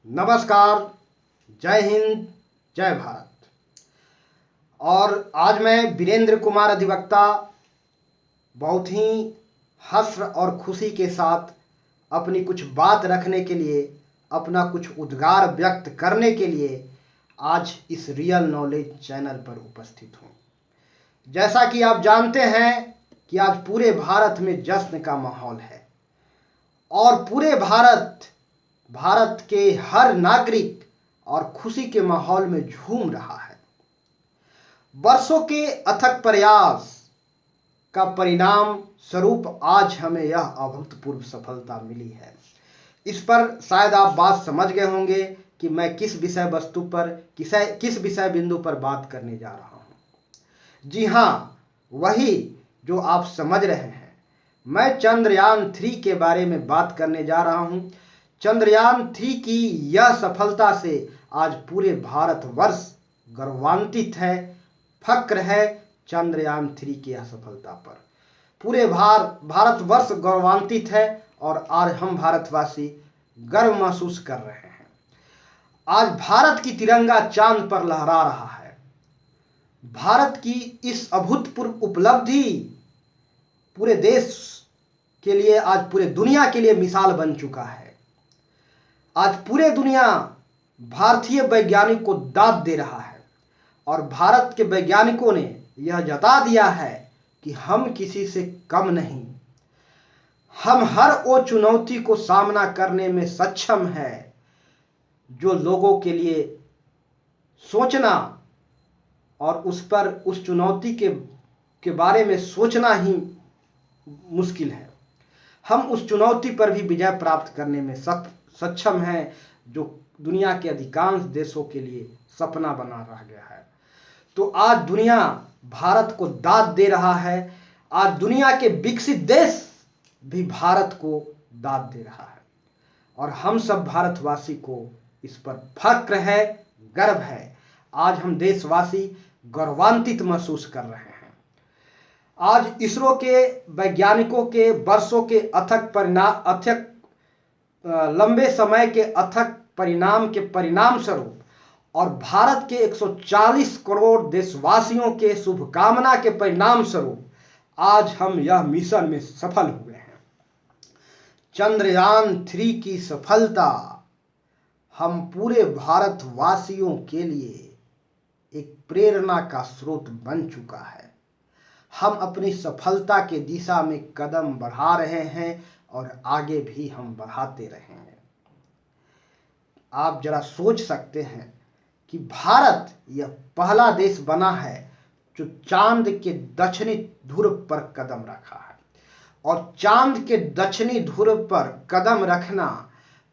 नमस्कार। जय हिंद। जय भारत। और आज मैं वीरेंद्र कुमार अधिवक्ता बहुत ही हर्ष और खुशी के साथ अपनी कुछ बात रखने के लिए, अपना कुछ उद्गार व्यक्त करने के लिए आज इस रियल नॉलेज चैनल पर उपस्थित हूँ। जैसा कि आप जानते हैं कि आज पूरे भारत में जश्न का माहौल है और पूरे भारत के हर नागरिक और खुशी के माहौल में झूम रहा है। वर्षों के अथक प्रयास का परिणाम स्वरूप आज हमें यह अभूतपूर्व सफलता मिली है। इस पर शायद आप बात समझ गए होंगे कि मैं किस विषय वस्तु पर, किस विषय बिंदु पर बात करने जा रहा हूं। जी हाँ, वही जो आप समझ रहे हैं। मैं चंद्रयान 3 के बारे में बात करने जा रहा हूं। चंद्रयान 3 की यह सफलता से आज पूरे भारतवर्ष गौरवान्वित है, फक्र है। चंद्रयान 3 की यह सफलता पर पूरे भारतवर्ष गौरवान्वित है और आज हम भारतवासी गर्व महसूस कर रहे हैं। आज भारत की तिरंगा चांद पर लहरा रहा है। भारत की इस अभूतपूर्व उपलब्धि पूरे देश के लिए, आज पूरे दुनिया के लिए मिसाल बन चुका है। आज पूरे दुनिया भारतीय वैज्ञानिक को दाद दे रहा है और भारत के वैज्ञानिकों ने यह जता दिया है कि हम किसी से कम नहीं। हम हर वो चुनौती को सामना करने में सक्षम है जो लोगों के लिए सोचना और उस चुनौती के बारे में सोचना ही मुश्किल है। हम उस चुनौती पर भी विजय प्राप्त करने में सक्षम है जो दुनिया के अधिकांश देशों के लिए सपना बना रह गया है। तो आज दुनिया भारत को दाद दे रहा है। आज दुनिया के विकसित देश भी भारत को दाद दे रहा है और हम सब भारतवासी को इस पर फक्र है, गर्व है। आज हम देशवासी गौरवान्वित महसूस कर रहे हैं। आज इसरो के वैज्ञानिकों के वर्षों के अथक लंबे समय के अथक परिणाम के परिणाम स्वरूप और भारत के 140 करोड़ देशवासियों के शुभकामना के परिणाम स्वरूप आज हम यह मिशन में सफल हुए हैं। चंद्रयान 3 की सफलता हम पूरे भारतवासियों के लिए एक प्रेरणा का स्रोत बन चुका है। हम अपनी सफलता के दिशा में कदम बढ़ा रहे हैं और आगे भी हम बढ़ाते रहेंगे। आप जरा सोच सकते हैं कि भारत यह पहला देश बना है जो चांद के दक्षिणी ध्रुव पर कदम रखा है और चांद के दक्षिणी ध्रुव पर कदम रखना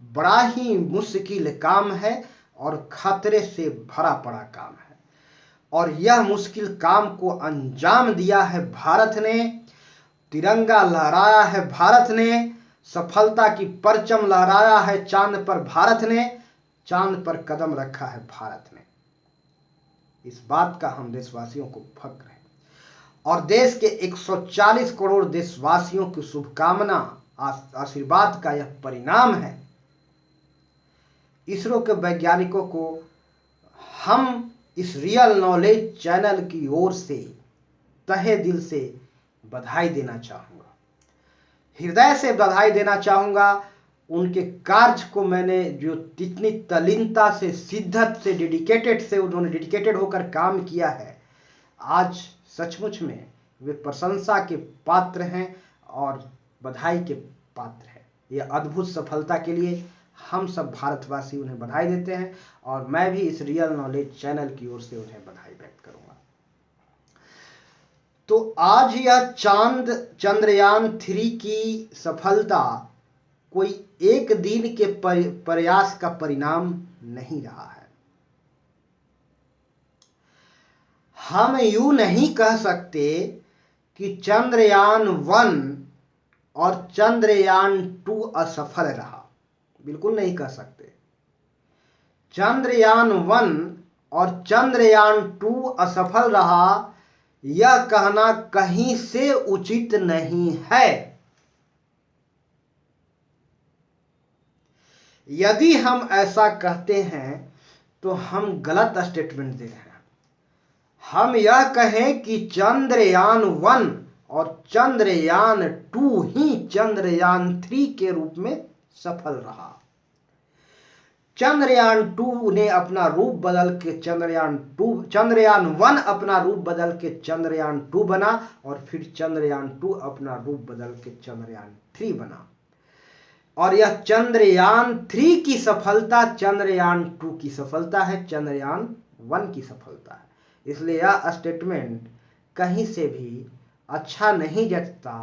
बड़ा ही मुश्किल काम है और खतरे से भरा पड़ा काम है। और यह मुश्किल काम को अंजाम दिया है भारत ने। तिरंगा लहराया है भारत ने। सफलता की परचम लहराया है चांद पर भारत ने। चांद पर कदम रखा है भारत ने। इस बात का हम देशवासियों को फक्र है और देश के 140 करोड़ देशवासियों की शुभकामना, आशीर्वाद का यह परिणाम है। इसरो के वैज्ञानिकों को हम इस रियल नॉलेज चैनल की ओर से तहे दिल से बधाई देना चाहूँगा, हृदय से बधाई देना चाहूँगा। उनके कार्य को मैंने जो इतनी तल्लीनता से, शिद्दत से, उन्होंने डेडिकेटेड होकर काम किया है, आज सचमुच में वे प्रशंसा के पात्र हैं और बधाई के पात्र हैं। यह अद्भुत सफलता के लिए हम सब भारतवासी उन्हें बधाई देते हैं और मैं भी इस रियल नॉलेज चैनल की ओर से उन्हें बधाई व्यक्त करूंगा। तो आज यह चंद्रयान 3 की सफलता कोई एक दिन के प्रयास का परिणाम नहीं रहा है। हम यूं नहीं कह सकते कि चंद्रयान 1 और चंद्रयान 2 असफल रहा। बिल्कुल नहीं कह सकते। चंद्रयान 1 और चंद्रयान 2 असफल रहा, यह कहना कहीं से उचित नहीं है। यदि हम ऐसा कहते हैं तो हम गलत स्टेटमेंट दे रहे हैं। हम यह कहें कि चंद्रयान 1 और चंद्रयान 2 ही चंद्रयान 3 के रूप में सफल रहा। चंद्रयान 2 ने अपना रूप बदल के चंद्रयान 1 अपना रूप बदल के चंद्रयान 2 बना और फिर चंद्रयान 2 अपना रूप बदल के चंद्रयान 3 बना। और यह चंद्रयान 3 की सफलता चंद्रयान 2 की सफलता है, चंद्रयान 1 की सफलता है। इसलिए यह स्टेटमेंट कहीं से भी अच्छा नहीं जचता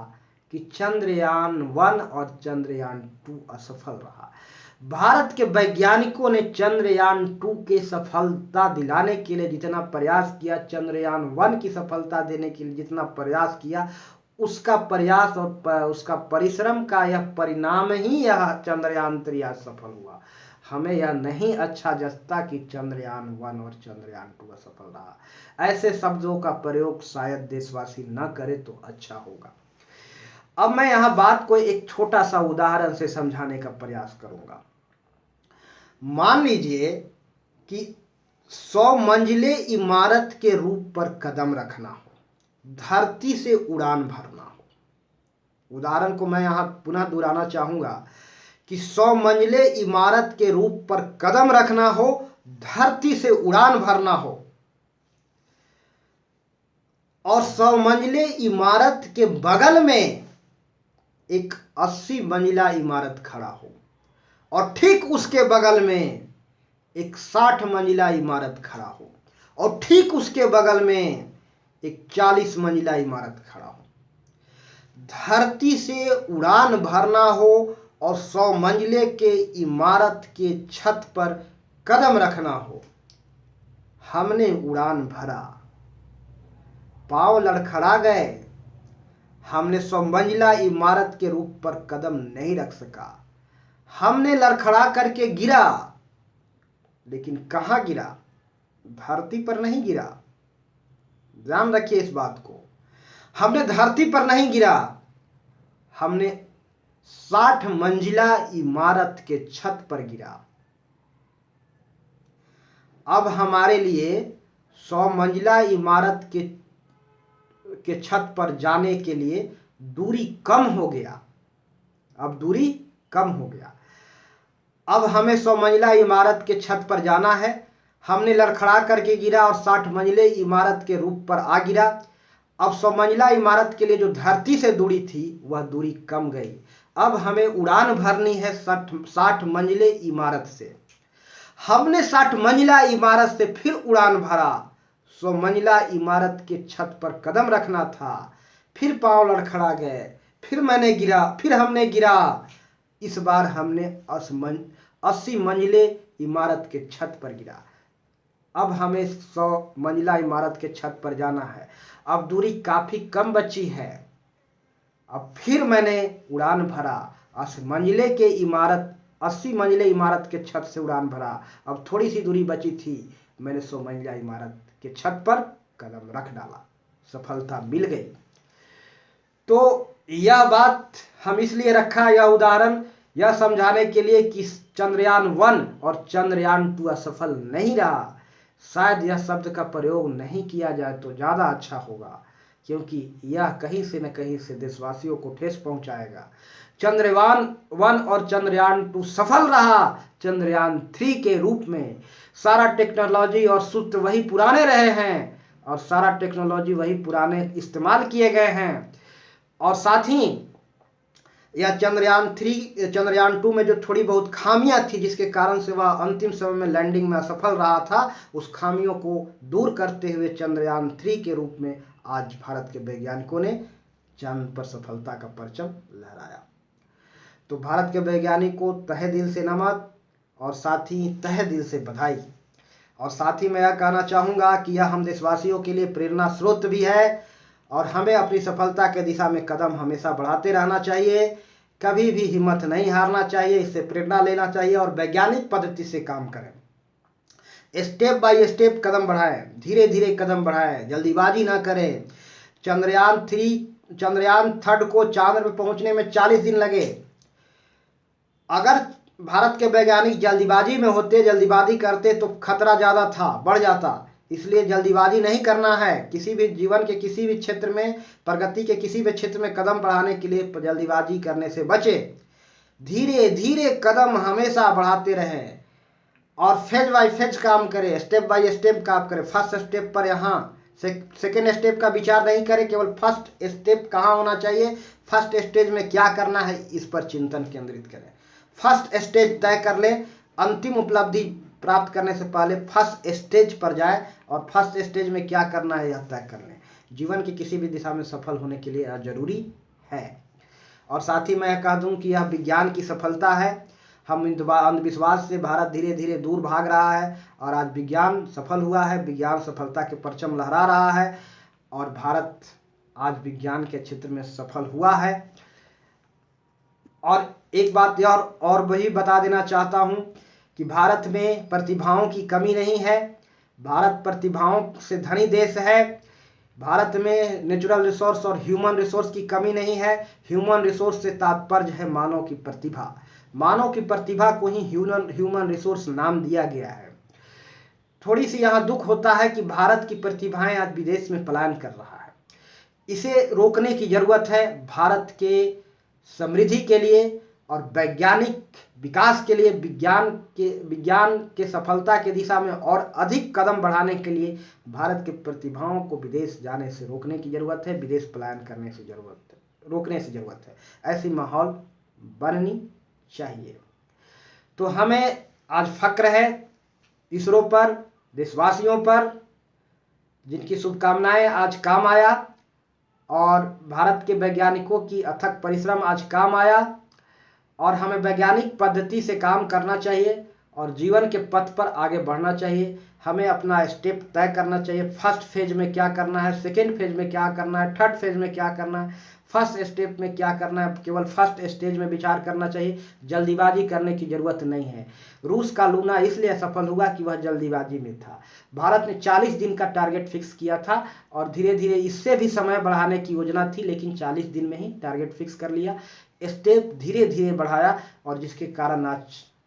कि चंद्रयान 1 और चंद्रयान 2 असफल रहा। भारत के वैज्ञानिकों ने चंद्रयान 2 के सफलता दिलाने के लिए जितना प्रयास किया, चंद्रयान 1 की सफलता देने के लिए जितना प्रयास किया, उसका प्रयास और उसका परिश्रम का यह परिणाम ही यह चंद्रयान 3 आज सफल हुआ। हमें यह नहीं अच्छा जचता कि चंद्रयान 1 और चंद्रयान 2 असफल रहा। ऐसे शब्दों का प्रयोग शायद देशवासी न करे तो अच्छा होगा। अब मैं यहां बात को एक छोटा सा उदाहरण से समझाने का प्रयास करूंगा। मान लीजिए कि 100 मंजिले इमारत के रूप पर कदम रखना हो, धरती से उड़ान भरना हो। उदाहरण को मैं यहां पुनः दोहराना चाहूंगा कि 100 मंजिले इमारत के रूप पर कदम रखना हो, धरती से उड़ान भरना हो और 100 मंजिले इमारत के बगल में एक 80 मंजिला इमारत खड़ा हो और ठीक उसके बगल में एक 60 मंजिला इमारत खड़ा हो और ठीक उसके बगल में एक 40 मंजिला इमारत खड़ा हो। धरती से उड़ान भरना हो और 100 मंजिले के इमारत के छत पर कदम रखना हो। हमने उड़ान भरा, पांव लड़खड़ा गए, हमने 100 मंजिला इमारत के रूप पर कदम नहीं रख सका। हमने लड़खड़ा करके गिरा, लेकिन कहां गिरा? धरती पर नहीं गिरा। ध्यान रखिए इस बात को। हमने धरती पर नहीं गिरा, हमने 60 मंजिला इमारत के छत पर गिरा। अब हमारे लिए 100 मंजिला इमारत के छत पर जाने के लिए दूरी कम हो गया। अब दूरी कम हो गया। अब हमें 100 मंजिला इमारत के छत पर जाना है। हमने लड़खड़ा करके गिरा और 60 मंजिले इमारत के रूप पर आ गिरा। अब 100 मंजिला इमारत के लिए जो धरती से दूरी थी वह दूरी कम गई। अब हमें उड़ान भरनी है 60 मंजिले इमारत से। हमने 60 मंजिला इमारत से फिर उड़ान भरा। 100 मंजिला इमारत के छत पर कदम रखना था, फिर पांव लड़खड़ा गए, फिर मैंने गिरा, फिर हमने गिरा। इस बार हमने 80 मंजिले इमारत के छत पर गिरा। अब हमें 100 मंजिला इमारत के छत पर जाना है। अब दूरी काफी कम बची है। अब फिर मैंने उड़ान भरा, 80 मंजिले इमारत के छत से उड़ान भरा। अब थोड़ी सी दूरी बची थी, मैंने 100 मंजिला इमारत के छत पर कदम रख डाला, सफलता मिल गई। तो यह बात हम इसलिए रखा, यह उदाहरण यह समझाने के लिए कि चंद्रयान 1 और चंद्रयान 2 असफल नहीं रहा। शायद यह शब्द का प्रयोग नहीं किया जाए तो ज़्यादा अच्छा होगा, क्योंकि यह कहीं से न कहीं से देशवासियों को ठेस पहुंचाएगा। चंद्रयान 1 और चंद्रयान 2 सफल रहा चंद्रयान 3 के रूप में। सारा टेक्नोलॉजी और सूत्र वही पुराने रहे हैं और सारा टेक्नोलॉजी वही पुराने इस्तेमाल किए गए हैं। और साथ ही यह चंद्रयान 2 में जो थोड़ी बहुत खामियां थी, जिसके कारण से वह अंतिम समय में लैंडिंग में असफल रहा था, उस खामियों को दूर करते हुए चंद्रयान 3 के रूप में आज भारत के वैज्ञानिकों ने चांद पर सफलता का परचम लहराया। तो भारत के वैज्ञानिकों को तहे दिल से नमन और साथ ही तहे दिल से बधाई। और साथ ही मैं यह कहना चाहूँगा कि यह हम देशवासियों के लिए प्रेरणा स्रोत भी है और हमें अपनी सफलता के दिशा में कदम हमेशा बढ़ाते रहना चाहिए। कभी भी हिम्मत नहीं हारना चाहिए, इससे प्रेरणा लेना चाहिए और वैज्ञानिक पद्धति से काम करें। स्टेप बाय स्टेप कदम बढ़ाएं, धीरे धीरे कदम बढ़ाएं, जल्दीबाजी ना करें। चंद्रयान 3 को चांद पर पहुंचने में 40 दिन लगे। अगर भारत के वैज्ञानिक जल्दीबाजी में होते, जल्दीबाजी करते तो खतरा ज़्यादा था, बढ़ जाता। इसलिए जल्दीबाजी नहीं करना है। किसी भी जीवन के किसी भी क्षेत्र में, प्रगति के किसी भी क्षेत्र में कदम बढ़ाने के लिए जल्दीबाजी करने से बचे। धीरे धीरे कदम हमेशा बढ़ाते रहें और फेज बाय फेज काम करें, स्टेप बाय स्टेप काम करें। फर्स्ट स्टेप पर यहाँ सेकेंड स्टेप का विचार नहीं करें, केवल फर्स्ट स्टेप कहाँ होना चाहिए, फर्स्ट स्टेज में क्या करना है, इस पर चिंतन केंद्रित करें। फर्स्ट स्टेज तय कर ले। अंतिम उपलब्धि प्राप्त करने से पहले फर्स्ट स्टेज पर जाए और फर्स्ट स्टेज में क्या करना है यह तय कर लें। जीवन की किसी भी दिशा में सफल होने के लिए यह जरूरी है। और साथ ही मैं कह दूं कि यह विज्ञान की सफलता है। हम अंधविश्वास से भारत धीरे धीरे दूर भाग रहा है और आज विज्ञान सफल हुआ है, विज्ञान सफलता के परचम लहरा रहा है और भारत आज विज्ञान के क्षेत्र में सफल हुआ है। और एक बात और वही बता देना चाहता हूँ कि भारत में प्रतिभाओं की कमी नहीं है। भारत प्रतिभाओं से धनी देश है। भारत में नेचुरल रिसोर्स और ह्यूमन रिसोर्स की कमी नहीं है। ह्यूमन रिसोर्स से तात्पर्य है मानव की प्रतिभा। मानव की प्रतिभा को ही ह्यूमन रिसोर्स नाम दिया गया है। थोड़ी सी यहाँ दुख होता है कि भारत की प्रतिभाएं आज विदेश में पलायन कर रहा है। इसे रोकने की जरूरत है। भारत के समृद्धि के लिए और वैज्ञानिक विकास के लिए, विज्ञान के सफलता की दिशा में और अधिक कदम बढ़ाने के लिए भारत के प्रतिभाओं को विदेश जाने से रोकने की जरूरत है, विदेश पलायन करने से रोकने से जरूरत है। ऐसी माहौल बननी चाहिए। तो हमें आज फक्र है इसरो पर, देशवासियों पर, जिनकी शुभकामनाएं आज काम आया और भारत के वैज्ञानिकों की अथक परिश्रम आज काम आया। और हमें वैज्ञानिक पद्धति से काम करना चाहिए और जीवन के पथ पर आगे बढ़ना चाहिए। हमें अपना स्टेप तय करना चाहिए। फर्स्ट फेज में क्या करना है, सेकेंड फेज में क्या करना है, थर्ड फेज में क्या करना है, फर्स्ट स्टेप में क्या करना है, केवल फर्स्ट स्टेज में विचार करना चाहिए। जल्दीबाजी करने की जरूरत नहीं है। रूस का लूना इसलिए सफल हुआ कि वह जल्दीबाजी में था। भारत ने 40 दिन का टारगेट फिक्स किया था और धीरे धीरे इससे भी समय बढ़ाने की योजना थी, लेकिन 40 दिन में ही टारगेट फिक्स कर लिया। स्टेप धीरे धीरे बढ़ाया और जिसके कारण आज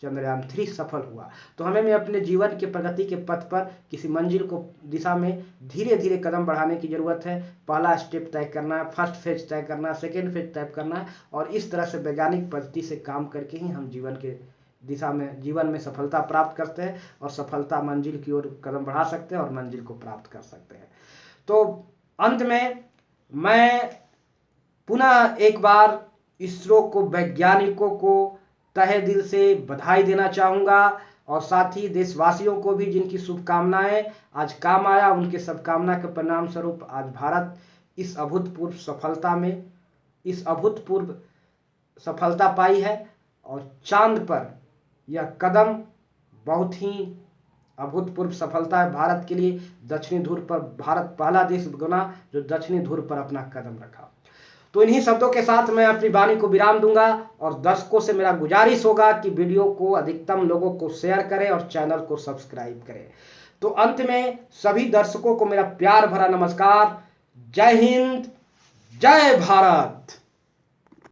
चंद्रयान 3 सफल हुआ। तो हमें अपने जीवन के प्रगति के पथ पर किसी मंजिल को दिशा में धीरे धीरे कदम बढ़ाने की जरूरत है। पहला स्टेप तय करना है, फर्स्ट फेज तय करना है, सेकेंड फेज तय करना है और इस तरह से वैज्ञानिक पद्धति से काम करके ही हम जीवन में सफलता प्राप्त करते हैं और सफलता मंजिल की ओर कदम बढ़ा सकते हैं और मंजिल को प्राप्त कर सकते हैं। तो अंत में मैं पुनः एक बार इसरो को, वैज्ञानिकों को तहे दिल से बधाई देना चाहूँगा और साथ ही देशवासियों को भी जिनकी शुभकामनाएं आज काम आया, उनके शुभकामना के परिणाम स्वरूप आज भारत इस अभूतपूर्व सफलता पाई है और चांद पर यह कदम बहुत ही अभूतपूर्व सफलता है भारत के लिए। दक्षिणी ध्रुव पर भारत पहला देश बना जो दक्षिणी ध्रुव पर अपना कदम रखा। तो इन्हीं शब्दों के साथ मैं अपनी वाणी को विराम दूंगा और दर्शकों से मेरा गुजारिश होगा कि वीडियो को अधिकतम लोगों को शेयर करें और चैनल को सब्सक्राइब करें। तो अंत में सभी दर्शकों को मेरा प्यार भरा नमस्कार। जय हिंद, जय भारत।